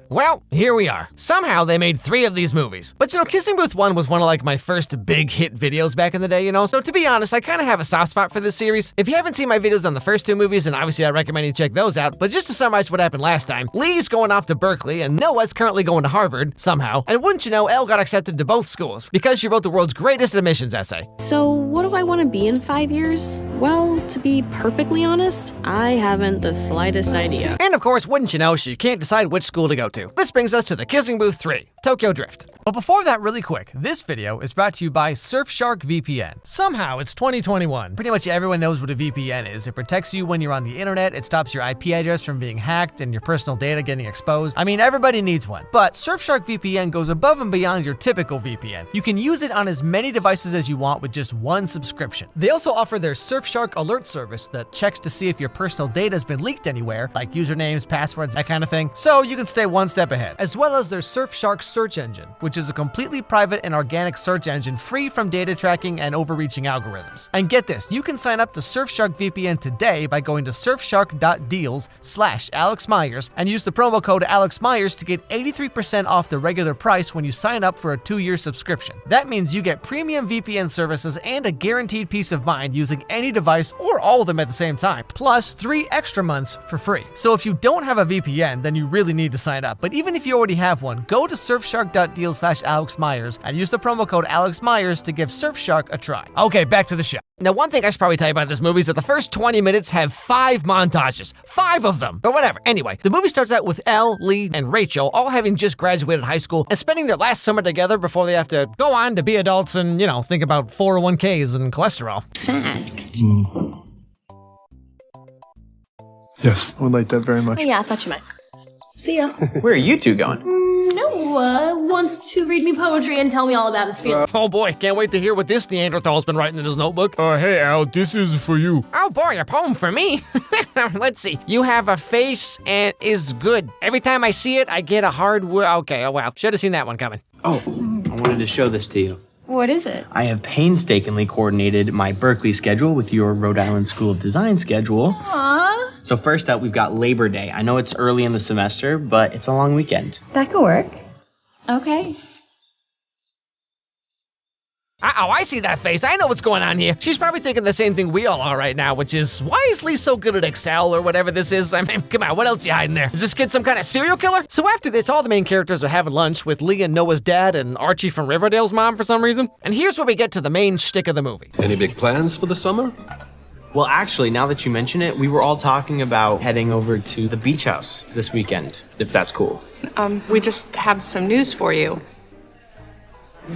Well, here we are. Somehow they made 3 of these movies. But Kissing Booth 1 was one of my first big hit videos back in the day, so to be honest, I kind of have a soft spot for this series. If you haven't seen my videos on the first 2 movies, then obviously I recommend you check those out. But just to summarize what happened last time, Lee's going off to Berkeley and Noah's currently going to Harvard, somehow. And wouldn't you know, Elle got accepted to both schools because she wrote the world's greatest admissions essay. So what do I want to be in 5 years? Well, to be perfectly honest, I haven't the slightest idea. And of course, wouldn't you know, she can't decide which school to go to. This brings us to the Kissing Booth 3, Tokyo Drift. But before that, really quick, this video is brought to you by Surfshark VPN. Somehow, it's 2021. Pretty much everyone knows what a VPN is. It protects you when you're on the internet, it stops your IP address from being hacked and your personal data getting exposed. I mean, everybody needs one. But Surfshark VPN goes above and beyond your typical VPN. You can use it on as many devices as you want with just one subscription. They also offer their Surfshark alert service that checks to see if your personal data has been leaked anywhere, like usernames, passwords, that kind of thing, so you can stay one step ahead. As well as their Surfshark search engine, which is a completely private and organic search engine free from data tracking and overreaching algorithms. And get this, you can sign up to Surfshark VPN today by going to surfshark.deals/Alex Meyers and use the promo code Alex Meyers to get 83% off the regular price when you sign up for a 2-year subscription. That means you get premium VPN services and a guaranteed peace of mind using any device or all of them at the same time, plus 3 extra months for free. So if you don't have a VPN, then you really need to sign up. But even if you already have one, go to surfshark.deals/Alex Meyers and use the promo code Alex Meyers to give Surfshark a try. Okay, back to the show. Now, one thing I should probably tell you about this movie is that the first 20 minutes have 5 montages. 5 of them. But whatever. Anyway, the movie starts out with Elle, Lee, and Rachel all having just graduated high school and spending their last summer together before they have to go on to be adults and, think about 401ks and cholesterol. Fact. Yes, would like that very much. Oh, yeah, I thought you meant. See ya. Where are you 2 going? Noah wants to read me poetry and tell me all about his feelings. Oh boy, can't wait to hear what this Neanderthal's been writing in his notebook. Hey Al, this is for you. Oh boy, a poem for me. Let's see. You have a face and is good. Every time I see it, I get a hard okay, oh wow. Should have seen that one coming. Oh, I wanted to show this to you. What is it? I have painstakingly coordinated my Berkeley schedule with your Rhode Island School of Design schedule. Aww. So first up, we've got Labor Day. I know it's early in the semester, but it's a long weekend. That could work. Okay. Oh, I see that face. I know what's going on here. She's probably thinking the same thing we all are right now, which is, why is Lee so good at Excel or whatever this is? I mean, come on, what else you hiding there? Is this kid some kind of serial killer? So after this, all the main characters are having lunch with Lee and Noah's dad and Archie from Riverdale's mom for some reason. And here's where we get to the main shtick of the movie. Any big plans for the summer? Well, actually, now that you mention it, we were all talking about heading over to the beach house this weekend, if that's cool. We just have some news for you.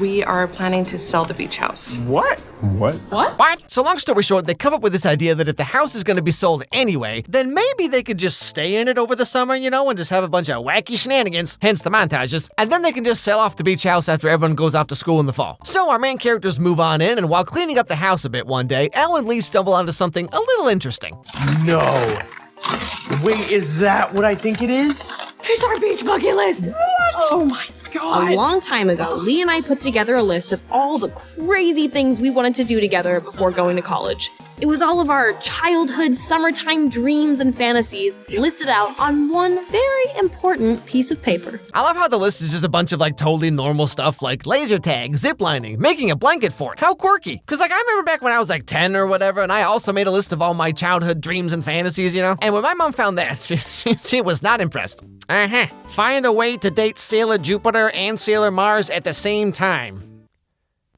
We are planning to sell the beach house. What? What? What? So long story short, they come up with this idea that if the house is going to be sold anyway, then maybe they could just stay in it over the summer, and just have a bunch of wacky shenanigans, hence the montages, and then they can just sell off the beach house after everyone goes off to school in the fall. So our main characters move on in, and while cleaning up the house a bit one day, Elle and Lee stumble onto something a little interesting. No. Wait, is that what I think it is? It's our beach bucket list. What? Oh my God. A long time ago, Lee and I put together a list of all the crazy things we wanted to do together before going to college. It was all of our childhood summertime dreams and fantasies listed out on one very important piece of paper. I love how the list is just a bunch of totally normal stuff like laser tag, ziplining, making a blanket fort. How quirky. Cause I remember back when I was 10 or whatever, and I also made a list of all my childhood dreams and fantasies, And when my mom found that, she was not impressed. Find a way to date Sailor Jupiter and Sailor Mars at the same time.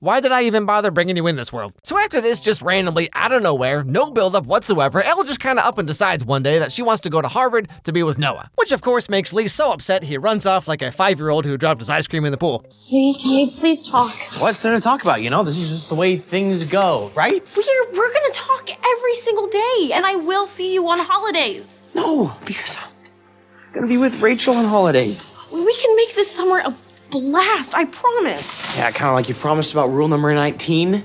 Why did I even bother bringing you in this world? So after this, just randomly, out of nowhere, no build-up whatsoever, Elle just kind of up and decides one day that she wants to go to Harvard to be with Noah. Which of course makes Lee so upset he runs off like a 5-year-old who dropped his ice cream in the pool. Can you please talk? What's there to talk about? This is just the way things go, right? We're gonna talk every single day, and I will see you on holidays. No, because I'm gonna be with Rachel on holidays. We can make this summer a blast, I promise. Yeah, kind of like you promised about rule number 19.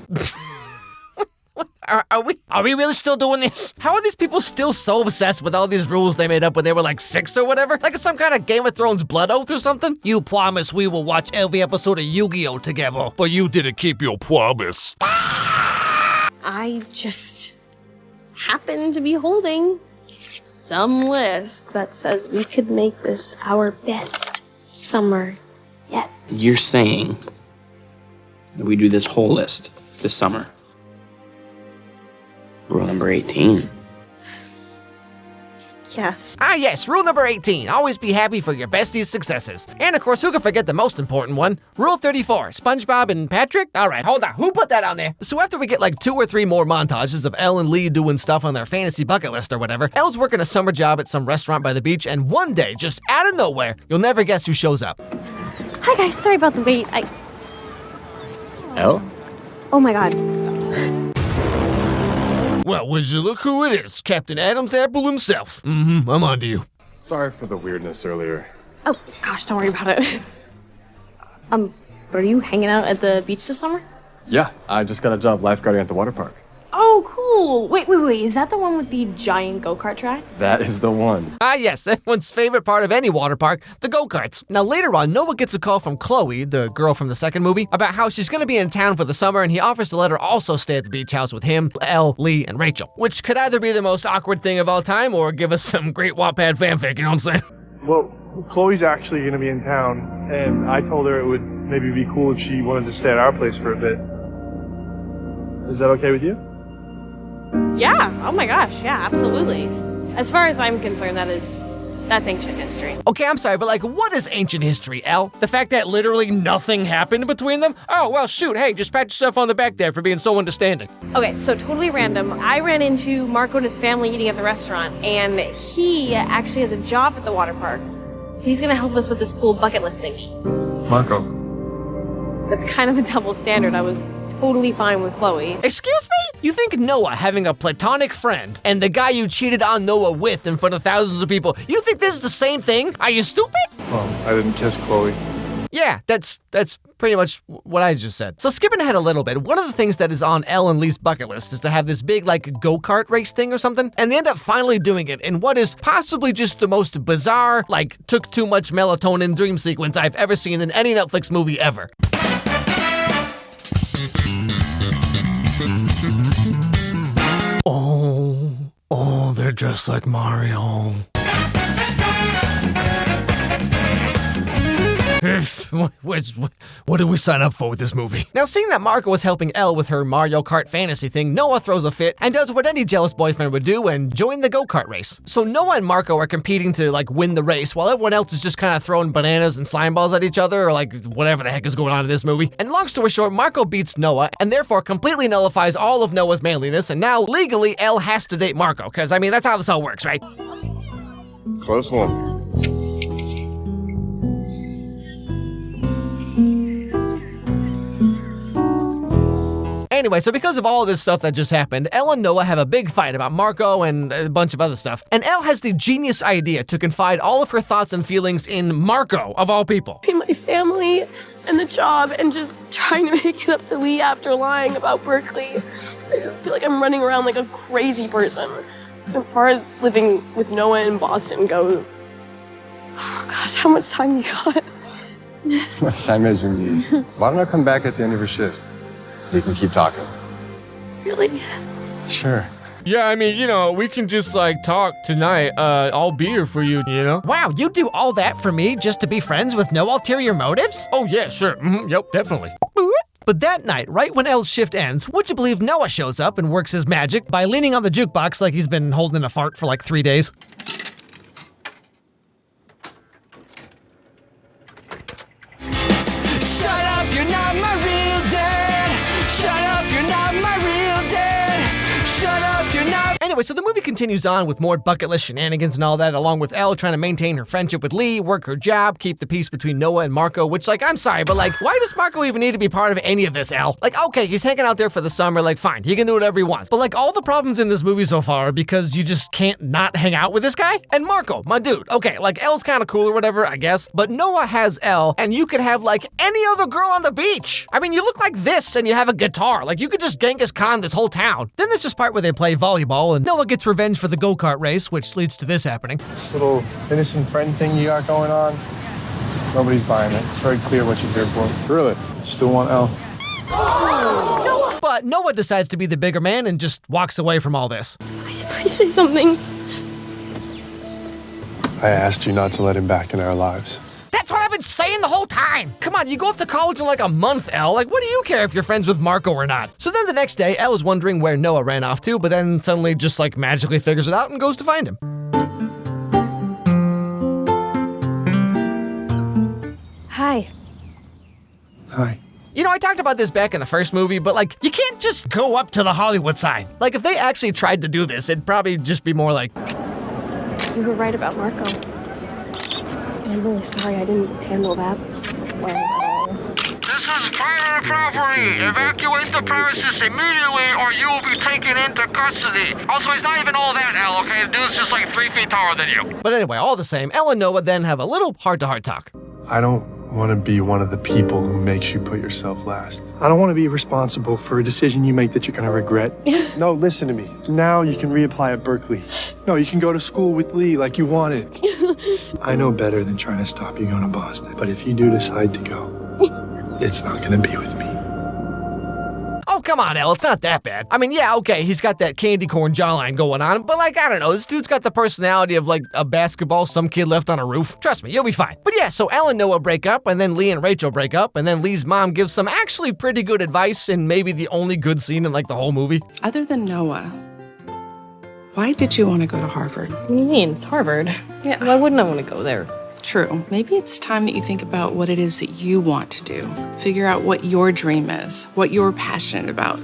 Are we really still doing this? How are these people still so obsessed with all these rules they made up when they were 6 or whatever? Like it's some kind of Game of Thrones blood oath or something? You promise we will watch every episode of Yu-Gi-Oh! Together. But you didn't keep your promise. I just happen to be holding some list that says we could make this our best summer yet. You're saying that we do this whole list this summer? Rule number 18. Yeah. Ah yes, rule number 18, always be happy for your bestie's successes. And of course, who could forget the most important one? Rule 34, SpongeBob and Patrick? Alright, hold on, who put that on there? So after we get like 2 or 3 more montages of Elle and Lee doing stuff on their fantasy bucket list or whatever, Elle's working a summer job at some restaurant by the beach, and one day, just out of nowhere, you'll never guess who shows up. Hi guys, sorry about the wait. Elle? Oh my god. Well, would you look who it is, Captain Adam's apple himself. I'm on to you. Sorry for the weirdness earlier. Oh gosh, don't worry about it. Are you hanging out at the beach this summer? Yeah, I just got a job lifeguarding at the water park. Oh, cool. Wait, is that the one with the giant go-kart track? That is the one. Ah yes, everyone's favorite part of any water park, the go-karts. Now later on, Noah gets a call from Chloe, the girl from the second movie, about how she's gonna be in town for the summer, and he offers to let her also stay at the beach house with him, Elle, Lee, and Rachel. Which could either be the most awkward thing of all time, or give us some great Wattpad fanfic, you know what I'm saying? Well, Chloe's actually going to be in town, and I told her it would maybe be cool if she wanted to stay at our place for a bit. Is that okay with you? Yeah. Oh my gosh. Yeah, absolutely. As far as I'm concerned, that's ancient history. Okay, I'm sorry, but like, what is ancient history, Elle? The fact that literally nothing happened between them? Oh, well, shoot, hey, just pat yourself on the back there for being so understanding. Okay, so totally random. I ran into Marco and his family eating at the restaurant, and he actually has a job at the water park. So he's gonna help us with this cool bucket list thingy. Marco. That's kind of a double standard. I was totally fine with Chloe. Excuse me? You think Noah having a platonic friend and the guy you cheated on Noah with in front of thousands of people, you think this is the same thing? Are you stupid? Well, I didn't kiss Chloe. Yeah, that's pretty much what I just said. So skipping ahead a little bit, one of the things that is on Elle and Lee's bucket list is to have this big like go-kart race thing or something, and they end up finally doing it in what is possibly just the most bizarre, like took too much melatonin dream sequence I've ever seen in any Netflix movie ever. Oh, they're dressed like Mario. What did we sign up for with this movie? Now, seeing that Marco was helping Elle with her Mario Kart fantasy thing, Noah throws a fit and does what any jealous boyfriend would do and join the go-kart race. So Noah and Marco are competing to like win the race while everyone else is just kind of throwing bananas and slime balls at each other or like whatever the heck is going on in this movie. And long story short, Marco beats Noah and therefore completely nullifies all of Noah's manliness, and now legally Elle has to date Marco, because I mean that's how this all works, right? Close one. Anyway, so because of all this stuff that just happened, Elle and Noah have a big fight about Marco and a bunch of other stuff. And Elle has the genius idea to confide all of her thoughts and feelings in Marco, of all people. My family and the job and just trying to make it up to Lee after lying about Berkeley. I just feel like I'm running around like a crazy person. As far as living with Noah in Boston goes, oh gosh, how much time you got? As much time as you need. Why don't I come back at the end of your shift? We can keep talking. Really? Sure. Yeah, I mean, you know, we can just like talk tonight. I'll be here for you, you know? Wow, you do all that for me just to be friends with no ulterior motives? Oh yeah, sure. Yep, definitely. But that night, right when Elle's shift ends, would you believe Noah shows up and works his magic by leaning on the jukebox like he's been holding a fart for like 3 days? Shut up, you're not my real dad. Shut up, you're not my real dad. Shut up, you're not. Anyway, so the movie continues on with more bucket list shenanigans and all that, along with Elle trying to maintain her friendship with Lee, work her job, keep the peace between Noah and Marco, which, like, I'm sorry, but, like, why does Marco even need to be part of any of this, Elle? Like, okay, he's hanging out there for the summer, like, fine, he can do whatever he wants. But, like, all the problems in this movie so far are because you just can't not hang out with this guy? And Marco, my dude, okay, like, Elle's kind of cool or whatever, I guess, but Noah has Elle, and you could have, like, any other girl on the beach. I mean, you look like this, and you have a guitar. Like, you could just Genghis Khan this whole town. Then there's this part where they play volleyball, and Noah gets revenge for the go-kart race, which leads to this happening. This little innocent friend thing you got going on, nobody's buying it. It's very clear what you're here for. Really? Still want Elle? But Noah decides to be the bigger man and just walks away from all this. Please say something. I asked you not to let him back in our lives. That's what I've been saying the whole time. Come on, you go off to college in like a month, Elle. Like, what do you care if you're friends with Marco or not? So then the next day, Elle is wondering where Noah ran off to, but then suddenly just like magically figures it out and goes to find him. Hi. Hi. You know, I talked about this back in the first movie, but like, you can't just go up to the Hollywood side. Like, if they actually tried to do this, it'd probably just be more like, You were right about Marco. And I'm really sorry I didn't handle that well. this is private property. Evacuate the premises immediately or you will be taken into custody. Also, he's not even all that, Elle, okay? The dude's just like 3 feet taller than you. But anyway, all the same, Elle and Noah then have a little heart-to-heart talk. I don't want to be one of the people who makes you put yourself last. I don't want to be responsible for a decision you make that you're going to regret. No, listen to me. Now you can reapply at Berkeley. No, you can go to school with Lee like you wanted. I know better than trying to stop you going to Boston. But if you do decide to go, it's not going to be with me. Oh, come on, Elle, it's not that bad. I mean, yeah, okay, he's got that candy corn jawline going on, but like, I don't know, this dude's got the personality of like a basketball some kid left on a roof. Trust me, you'll be fine. But yeah, so Elle and Noah break up, and then Lee and Rachel break up, and then Lee's mom gives some actually pretty good advice and maybe the only good scene in like the whole movie. Other than Noah, why did you want to go to Harvard? What do you mean? It's Harvard. Yeah. Why wouldn't I want to go there? True. Maybe it's time that you think about what it is that you want to do. Figure out what your dream is, what you're passionate about,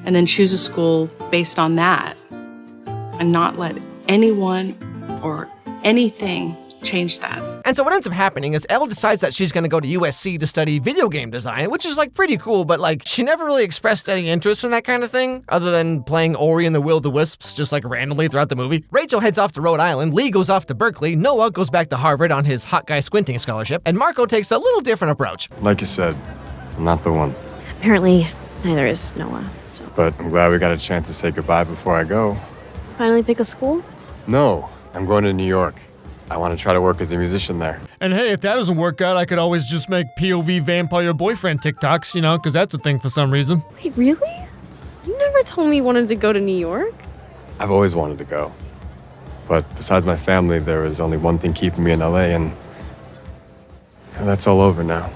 and then choose a school based on that. And not let anyone or anything change that. And so what ends up happening is Elle decides that she's gonna go to USC to study video game design, which is like pretty cool, but like she never really expressed any interest in that kind of thing, other than playing Ori and the Will of the Wisps just like randomly throughout the movie. Rachel heads off to Rhode Island, Lee goes off to Berkeley, Noah goes back to Harvard on his hot guy squinting scholarship, and Marco takes a little different approach. Like you said, I'm not the one. Apparently, neither is Noah, so. But I'm glad we got a chance to say goodbye before I go. Finally pick a school? No, I'm going to New York. I want to try to work as a musician there. And hey, if that doesn't work out, I could always just make POV vampire boyfriend TikToks, you know, because that's a thing for some reason. Wait, really? You never told me you wanted to go to New York? I've always wanted to go. But besides my family, there was only one thing keeping me in LA, and that's all over now.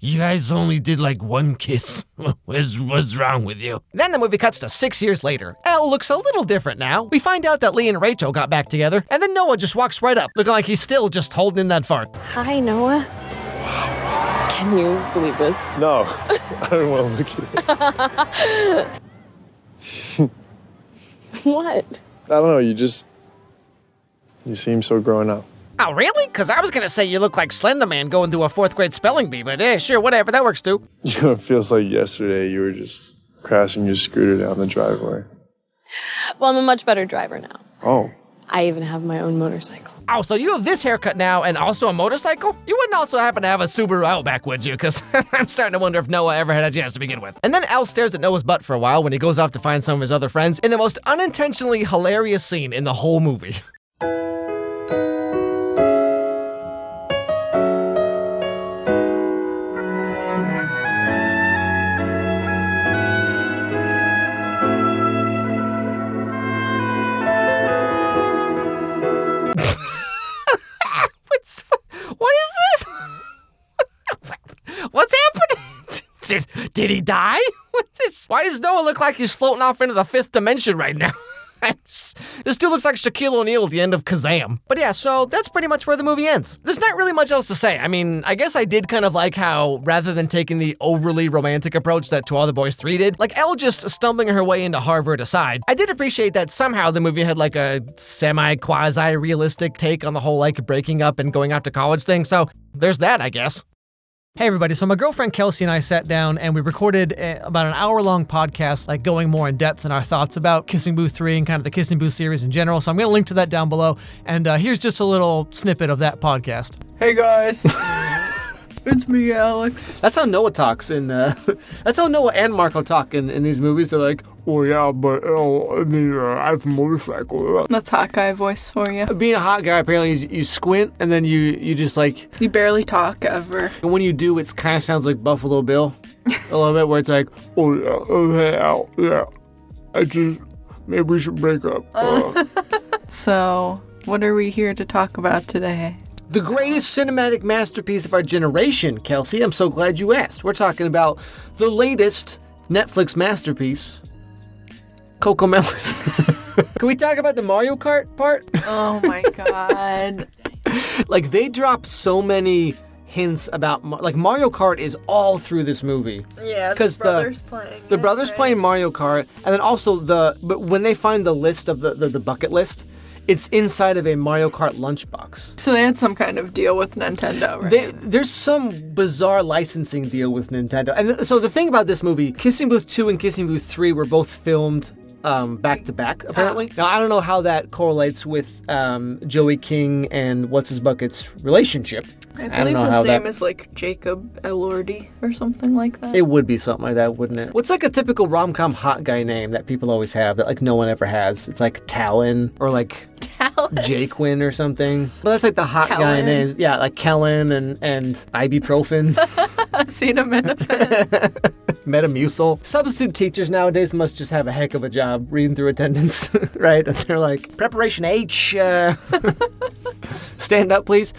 You guys only did like one kiss. What's wrong with you? Then the movie cuts to 6 years later. Elle looks a little different now. We find out that Lee and Rachel got back together, and then Noah just walks right up, looking like he's still just holding in that fart. Hi, Noah. Can you believe this? No, I don't want to look at it. What? I don't know, you seem so grown up. Oh, really? Because I was going to say you look like Slender Man going through a 4th grade spelling bee, but sure, whatever, that works too. You know, it feels like yesterday you were just crashing your scooter down the driveway. Well, I'm a much better driver now. Oh. I even have my own motorcycle. Oh, so you have this haircut now and also a motorcycle? You wouldn't also happen to have a Subaru Outback, would you? Because I'm starting to wonder if Noah ever had a chance to begin with. And then Elle stares at Noah's butt for a while when he goes off to find some of his other friends in the most unintentionally hilarious scene in the whole movie. What is this? What's happening? Did he die? What's this? Why does Noah look like he's floating off into the 5th dimension right now? This dude looks like Shaquille O'Neal at the end of Kazam. But yeah, so that's pretty much where the movie ends. There's not really much else to say. I mean, I guess I did kind of like how, rather than taking the overly romantic approach that To All the Boys 3 did, like Elle just stumbling her way into Harvard aside, I did appreciate that somehow the movie had like a semi-quasi-realistic take on the whole like breaking up and going out to college thing, so there's that, I guess. Hey everybody, so my girlfriend Kelsey and I sat down and we recorded about an hour-long podcast, like going more in depth in our thoughts about Kissing Booth 3 and kind of the Kissing Booth series in general, so I'm going to link to that down below, and here's just a little snippet of that podcast. Hey guys, it's me, Alex. That's how Noah talks in, that's how Noah and Marco talk in these movies. They're like, Oh yeah, but I have a motorcycle. That's hot guy voice for you. being a hot guy, apparently you squint and then you just like... You barely talk ever. And when you do, it kind of sounds like Buffalo Bill a little bit, where it's like, Oh yeah, yeah. Maybe we should break up. So, what are we here to talk about today? The greatest cinematic masterpiece of our generation, Kelsey. I'm so glad you asked. We're talking about the latest Netflix masterpiece, CoComelon. Can we talk about the Mario Kart part? Oh my god. Like, they drop so many hints about, like, Mario Kart is all through this movie. Yeah, because the brothers playing Mario Kart, and then also but when they find the list of the bucket list, it's inside of a Mario Kart lunchbox. So they had some kind of deal with Nintendo, right? There's some bizarre licensing deal with Nintendo. And so the thing about this movie, Kissing Booth 2 and Kissing Booth 3 were both filmed back to back, apparently. Now, I don't know how that correlates with Joey King and What's-His-Bucket's relationship. I believe his name is like Jacob Elordi or something like that. It would be something like that, wouldn't it? What's like a typical rom-com hot guy name that people always have that like no one ever has? It's like Talon or like Jaquin or something. But that's like the hot guy name. Yeah, like Kellen and ibuprofen. Acetaminophen. Metamucil. Substitute teachers nowadays must just have a heck of a job reading through attendance, right? And they're like, preparation H, stand up, please.